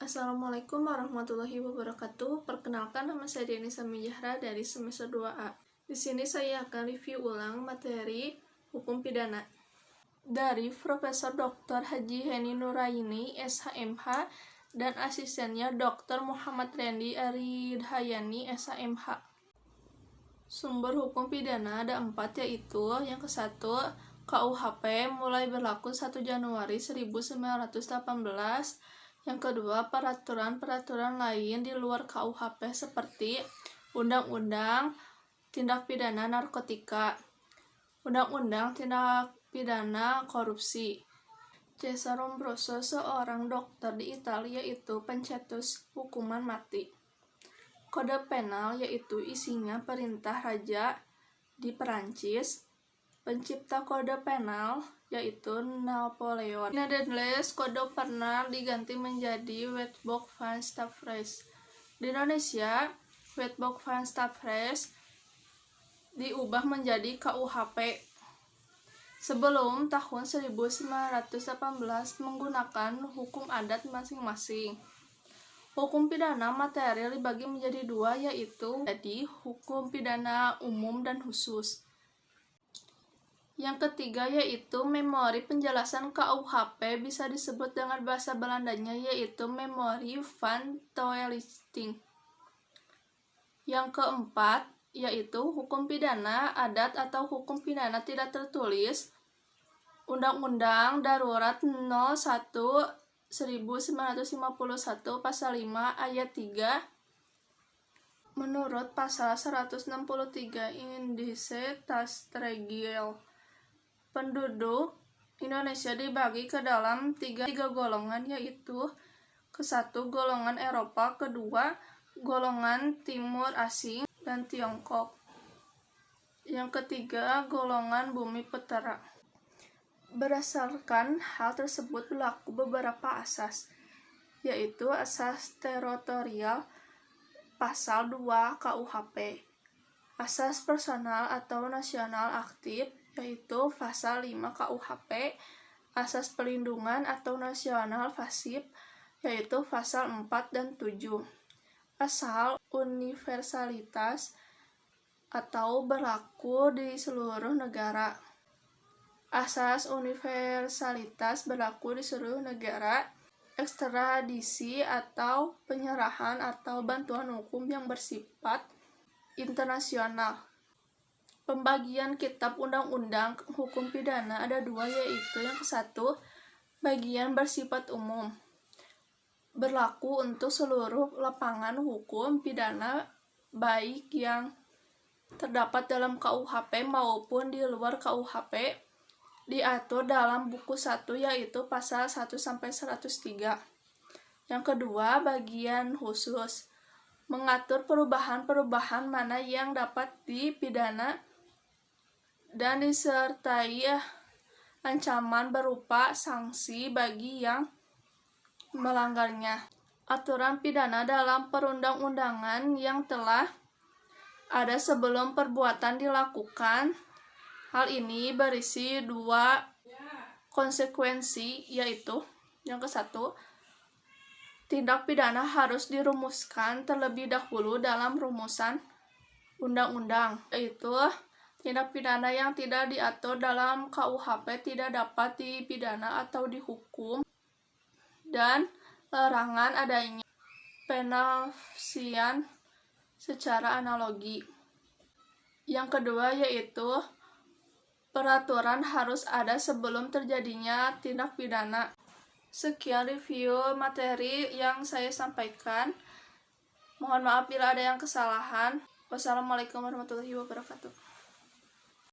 Assalamualaikum warahmatullahi wabarakatuh. Perkenalkan, nama saya Deni Sami Zahra dari semester 2A. Di sini saya akan review ulang materi hukum pidana dari Profesor Dr. Haji Heni Nuraini, SHMH, dan asistennya Dr. Muhammad Randy Aridhayani, SHMH. Sumber hukum pidana ada 4, yaitu yang ke-1, KUHP mulai berlaku 1 Januari 1918. Yang kedua, peraturan-peraturan lain di luar KUHP seperti Undang-Undang Tindak Pidana Narkotika, Undang-Undang Tindak Pidana Korupsi. Cesare Lombroso, seorang dokter di Italia, yaitu pencetus hukuman mati. Kode penal, yaitu isinya perintah raja di Perancis. Pencipta kode penal, yaitu Napoleon. Di Netherlands, kode penal diganti menjadi Wetboek van Strafrecht. Di Indonesia, Wetboek van Strafrecht diubah menjadi KUHP. Sebelum tahun 1918 menggunakan hukum adat masing-masing. Hukum pidana material dibagi menjadi 2, yaitu jadi hukum pidana umum dan khusus. Yang ketiga, yaitu memori penjelasan KUHP, bisa disebut dengan bahasa Belandanya yaitu Memorie van Toelichting. Yang keempat, yaitu hukum pidana adat atau hukum pidana tidak tertulis. Undang-Undang Darurat 01/1951 Pasal 5 Ayat 3 menurut Pasal 163 Indice Tastragel. Penduduk Indonesia dibagi ke dalam tiga golongan, yaitu ke-1 golongan Eropa, kedua golongan Timur Asing dan Tiongkok, yang ketiga golongan bumi putera. Berdasarkan hal tersebut berlaku beberapa asas, yaitu asas teritorial Pasal 2 KUHP, asas personal atau nasional aktif, yaitu Pasal 5 KUHP, asas pelindungan atau nasional pasif, yaitu Pasal 4 dan 7, asal universalitas atau berlaku di seluruh negara. Asas universalitas berlaku di seluruh negara. Ekstradisi atau penyerahan atau bantuan hukum yang bersifat internasional. Pembagian kitab undang-undang hukum pidana ada 2, yaitu yang ke-1, bagian bersifat umum, berlaku untuk seluruh lapangan hukum pidana baik yang terdapat dalam KUHP maupun di luar KUHP, diatur dalam buku 1, yaitu pasal 1-103. Yang kedua, bagian khusus, mengatur perubahan-perubahan mana yang dapat dipidana dan disertai ancaman berupa sanksi bagi yang melanggarnya. Aturan pidana dalam perundang-undangan yang telah ada sebelum perbuatan dilakukan. Hal ini berisi 2 konsekuensi, yaitu yang ke-1, tindak pidana harus dirumuskan terlebih dahulu dalam rumusan undang-undang, yaitu tindak pidana yang tidak diatur dalam KUHP tidak dapat dipidana atau dihukum, dan larangan adanya penafsiran secara analogi. Yang kedua, yaitu peraturan harus ada sebelum terjadinya tindak pidana. Sekian review materi yang saya sampaikan. Mohon maaf bila ada yang kesalahan. Wassalamualaikum warahmatullahi wabarakatuh.